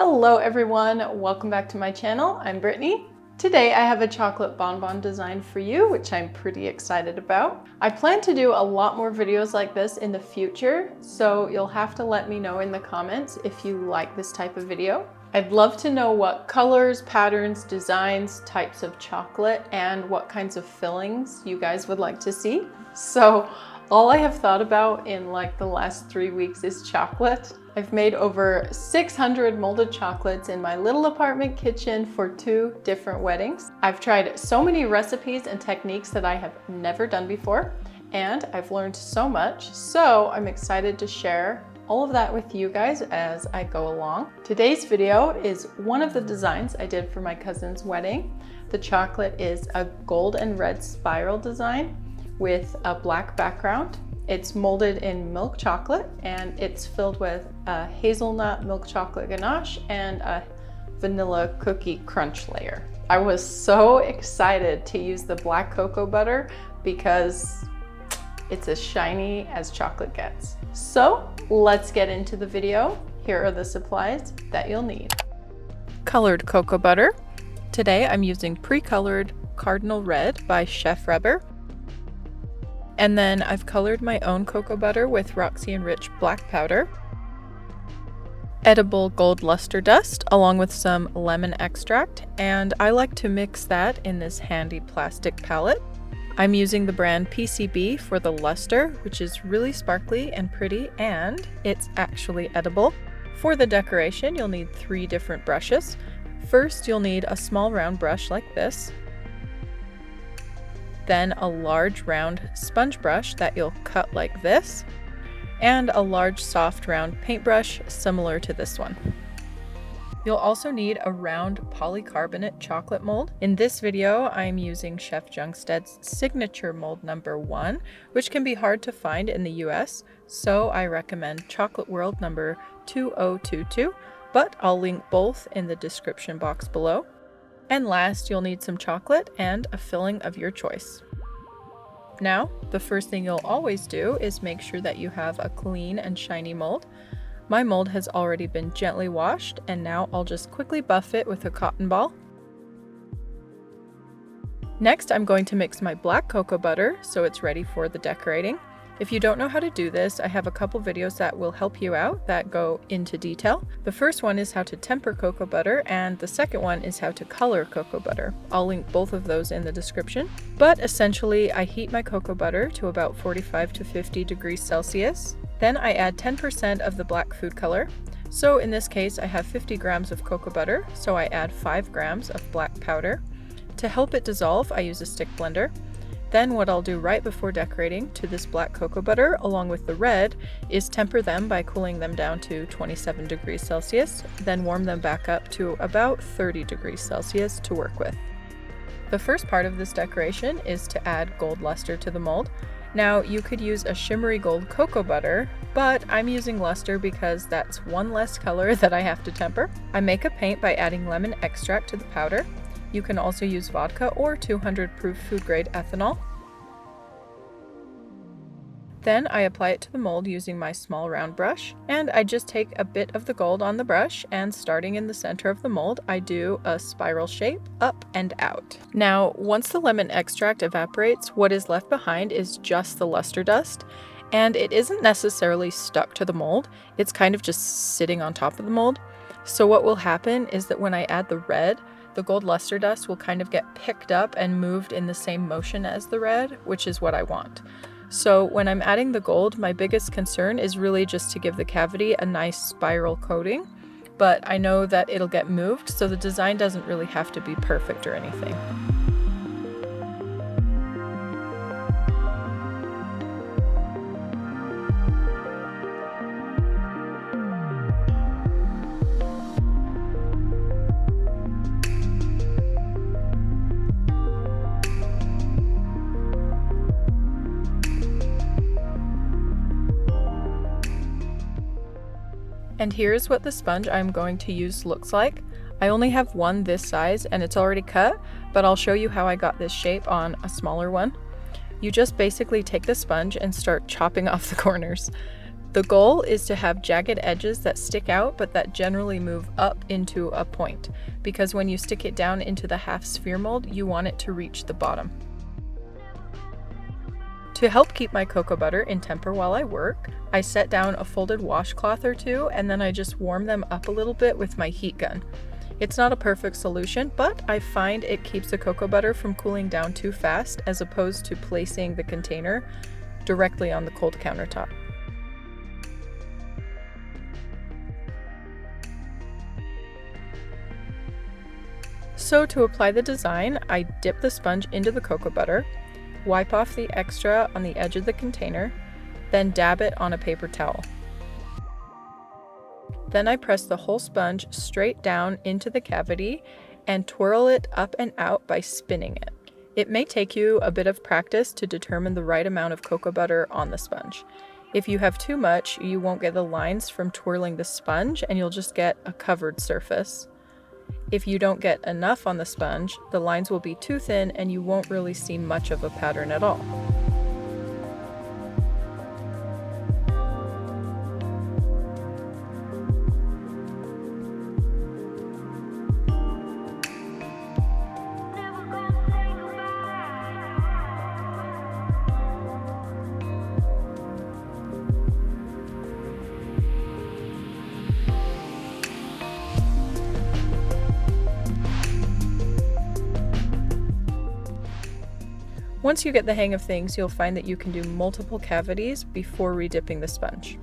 Hello everyone, welcome back to my channel. I'm Brittnee. Today I have a chocolate bonbon design for you, which I'm pretty excited about. I plan to do a lot more videos like this in the future, so you'll have to let me know in the comments if you like this type of video. I'd love to know what colors, patterns, designs, types of chocolate, and what kinds of fillings you guys would like to see. So all I have thought about in like the last 3 weeks is chocolate. I've made over 600 molded chocolates in my little apartment kitchen for 2 different weddings. I've tried so many recipes and techniques that I have never done before, and I've learned so much, so I'm excited to share all of that with you guys as I go along. Today's video is one of the designs I did for my cousin's wedding. The chocolate is a gold and red spiral design with a black background. It's molded in milk chocolate and it's filled with a hazelnut milk chocolate ganache and a vanilla cookie crunch layer. I was so excited to use the black cocoa butter because it's as shiny as chocolate gets. So let's get into the video. Here are the supplies that you'll need. Colored cocoa butter. Today I'm using pre-colored Cardinal Red by Chef Reber. And then I've colored my own cocoa butter with Roxy and Rich black powder, edible gold luster dust, along with some lemon extract, and I like to mix that in this handy plastic palette. I'm using the brand PCB for the luster, which is really sparkly and pretty, and it's actually edible. For the decoration, you'll need 3 different brushes. First, you'll need a small round brush like this. Then a large round sponge brush that you'll cut like this, and a large soft round paintbrush similar to this one. You'll also need a round polycarbonate chocolate mold. In this video, I'm using Chef Jungsted's signature mold number 1, which can be hard to find in the US, so I recommend Chocolate World number 2022, but I'll link both in the description box below. And last, you'll need some chocolate and a filling of your choice. Now, the first thing you'll always do is make sure that you have a clean and shiny mold. My mold has already been gently washed, and now I'll just quickly buff it with a cotton ball. Next, I'm going to mix my black cocoa butter so it's ready for the decorating. If you don't know how to do this, I have a couple videos that will help you out that go into detail. The first one is how to temper cocoa butter, and the second one is how to color cocoa butter. I'll link both of those in the description. But essentially, I heat my cocoa butter to about 45 to 50 degrees Celsius. Then I add 10% of the black food color. So in this case, I have 50 grams of cocoa butter, so I add 5 grams of black powder. To help it dissolve, I use a stick blender. Then what I'll do right before decorating to this black cocoa butter, along with the red, is temper them by cooling them down to 27 degrees Celsius, then warm them back up to about 30 degrees Celsius to work with. The first part of this decoration is to add gold luster to the mold. Now, you could use a shimmery gold cocoa butter, but I'm using luster because that's one less color that I have to temper. I make a paint by adding lemon extract to the powder. You can also use vodka or 200 proof food grade ethanol. Then I apply it to the mold using my small round brush, and I just take a bit of the gold on the brush, and starting in the center of the mold, I do a spiral shape up and out. Now, once the lemon extract evaporates, what is left behind is just the luster dust, and it isn't necessarily stuck to the mold, it's kind of just sitting on top of the mold. So what will happen is that when I add the red, the gold luster dust will kind of get picked up and moved in the same motion as the red, which is what I want. So when I'm adding the gold, my biggest concern is really just to give the cavity a nice spiral coating, but I know that it'll get moved, so the design doesn't really have to be perfect or anything. And here's what the sponge I'm going to use looks like. I only have one this size and it's already cut, but I'll show you how I got this shape on a smaller one. You just basically take the sponge and start chopping off the corners. The goal is to have jagged edges that stick out but that generally move up into a point, because when you stick it down into the half sphere mold, you want it to reach the bottom. To help keep my cocoa butter in temper while I work, I set down a folded washcloth or two and then I just warm them up a little bit with my heat gun. It's not a perfect solution, but I find it keeps the cocoa butter from cooling down too fast as opposed to placing the container directly on the cold countertop. So to apply the design, I dip the sponge into the cocoa butter, wipe off the extra on the edge of the container, then dab it on a paper towel. Then I press the whole sponge straight down into the cavity and twirl it up and out by spinning it. It may take you a bit of practice to determine the right amount of cocoa butter on the sponge. If you have too much, you won't get the lines from twirling the sponge and you'll just get a covered surface. If you don't get enough on the sponge, the lines will be too thin and you won't really see much of a pattern at all. Once you get the hang of things, you'll find that you can do multiple cavities before redipping the sponge.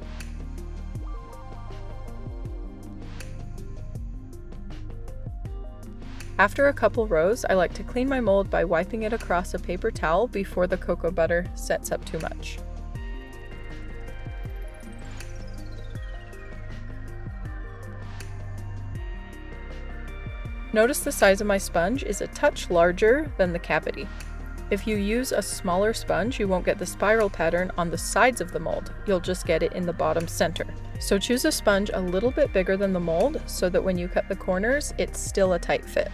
After a couple rows, I like to clean my mold by wiping it across a paper towel before the cocoa butter sets up too much. Notice the size of my sponge is a touch larger than the cavity. If you use a smaller sponge, you won't get the spiral pattern on the sides of the mold. You'll just get it in the bottom center. So choose a sponge a little bit bigger than the mold so that when you cut the corners, it's still a tight fit.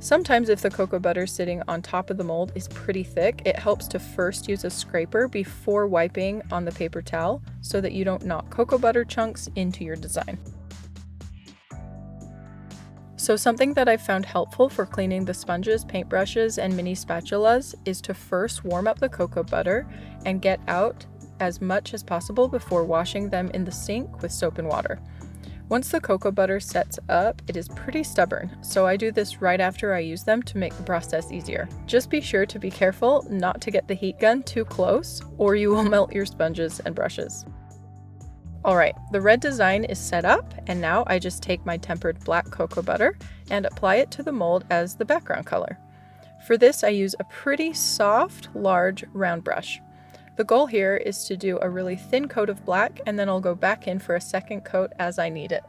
Sometimes if the cocoa butter sitting on top of the mold is pretty thick, it helps to first use a scraper before wiping on the paper towel so that you don't knock cocoa butter chunks into your design. So something that I've found helpful for cleaning the sponges, paintbrushes, and mini spatulas is to first warm up the cocoa butter and get out as much as possible before washing them in the sink with soap and water. Once the cocoa butter sets up, it is pretty stubborn, so I do this right after I use them to make the process easier. Just be sure to be careful not to get the heat gun too close, or you will melt your sponges and brushes. Alright, the red design is set up, and now I just take my tempered black cocoa butter and apply it to the mold as the background color. For this, I use a pretty soft, large, round brush. The goal here is to do a really thin coat of black, and then I'll go back in for a second coat as I need it.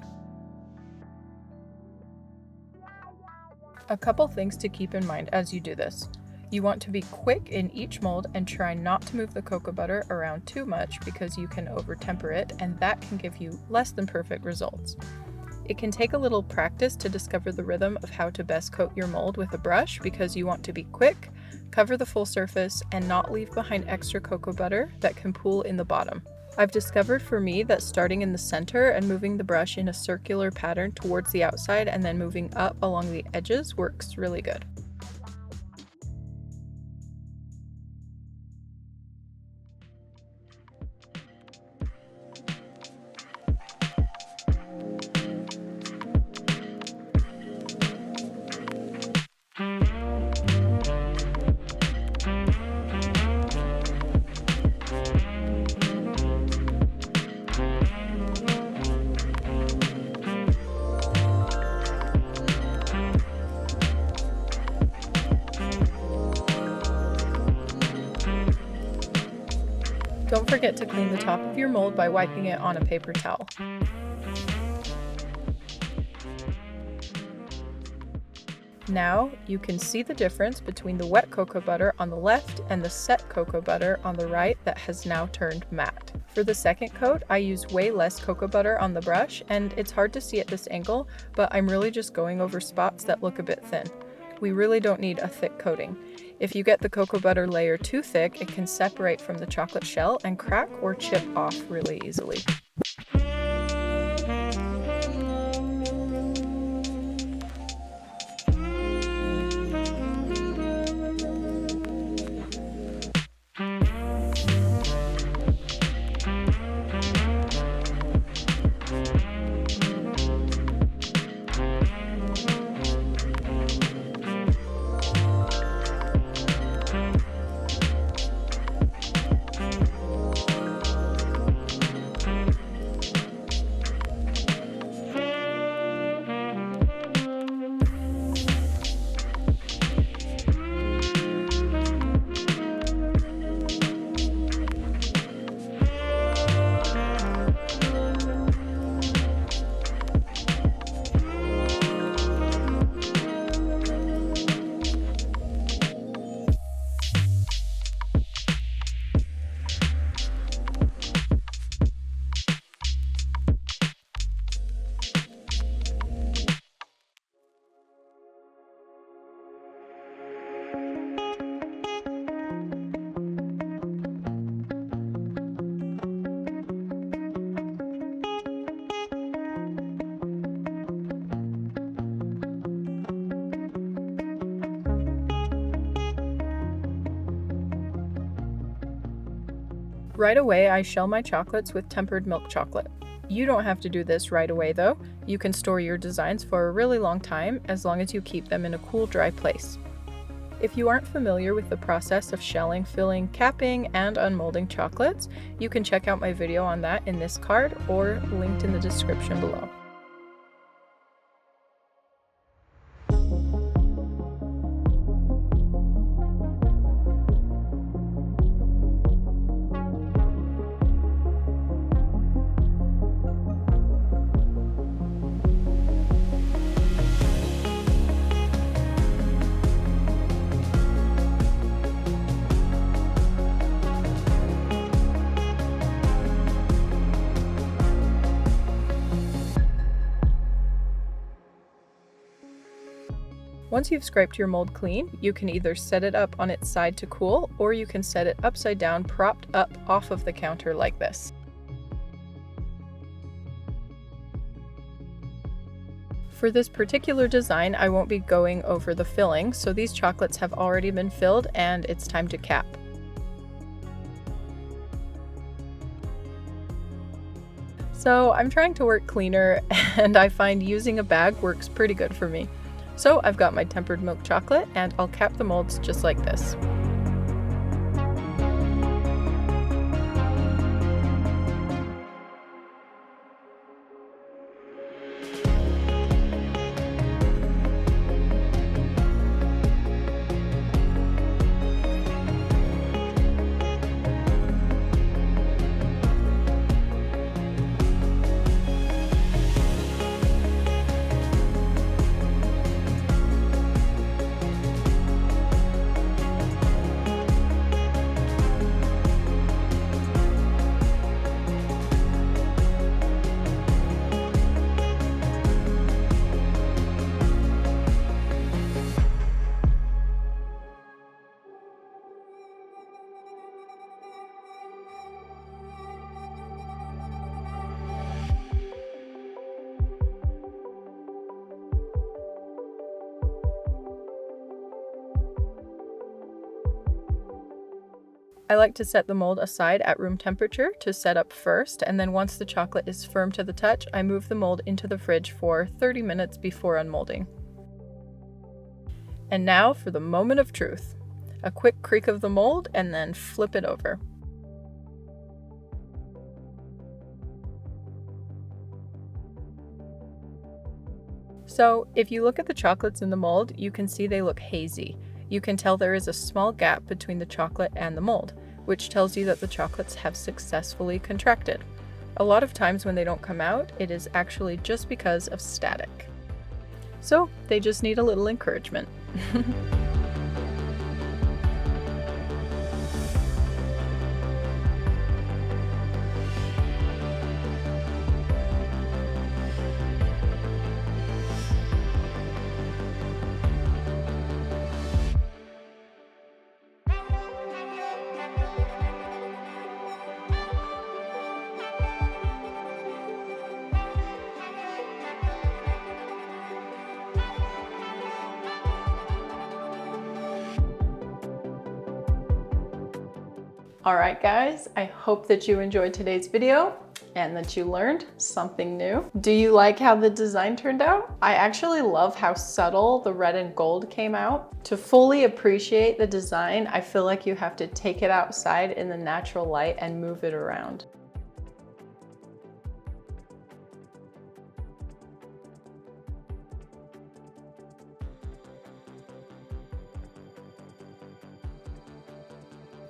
A couple things to keep in mind as you do this. You want to be quick in each mold and try not to move the cocoa butter around too much because you can over-temper it, and that can give you less than perfect results. It can take a little practice to discover the rhythm of how to best coat your mold with a brush because you want to be quick, cover the full surface, and not leave behind extra cocoa butter that can pool in the bottom. I've discovered for me that starting in the center and moving the brush in a circular pattern towards the outside and then moving up along the edges works really good. Don't forget to clean the top of your mold by wiping it on a paper towel. Now you can see the difference between the wet cocoa butter on the left and the set cocoa butter on the right that has now turned matte. For the second coat, I use way less cocoa butter on the brush, and it's hard to see at this angle, but I'm really just going over spots that look a bit thin. We really don't need a thick coating. If you get the cocoa butter layer too thick, it can separate from the chocolate shell and crack or chip off really easily. Right away, I shell my chocolates with tempered milk chocolate. You don't have to do this right away though. You can store your designs for a really long time as long as you keep them in a cool, dry place. If you aren't familiar with the process of shelling, filling, capping, and unmolding chocolates, you can check out my video on that in this card or linked in the description below. Once you've scraped your mold clean, you can either set it up on its side to cool, or you can set it upside down, propped up off of the counter like this. For this particular design, I won't be going over the filling, so these chocolates have already been filled and it's time to cap. So I'm trying to work cleaner, and I find using a bag works pretty good for me. So I've got my tempered milk chocolate, and I'll cap the molds just like this. I like to set the mold aside at room temperature to set up first, and then once the chocolate is firm to the touch, I move the mold into the fridge for 30 minutes before unmolding. And now for the moment of truth. A quick creak of the mold and then flip it over. So if you look at the chocolates in the mold, you can see they look hazy. You can tell there is a small gap between the chocolate and the mold. which tells you that the chocolates have successfully contracted. A lot of times when they don't come out, it is actually just because of static. So they just need a little encouragement. Alright guys, I hope that you enjoyed today's video and that you learned something new. Do you like how the design turned out? I actually love how subtle the red and gold came out. To fully appreciate the design, I feel like you have to take it outside in the natural light and move it around.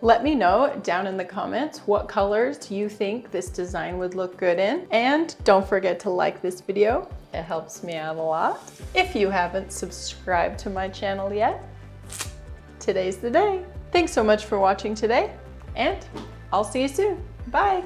Let me know down in the comments what colors you think this design would look good in. And don't forget to like this video. It helps me out a lot. If you haven't subscribed to my channel yet, today's the day. Thanks so much for watching today, and I'll see you soon. Bye.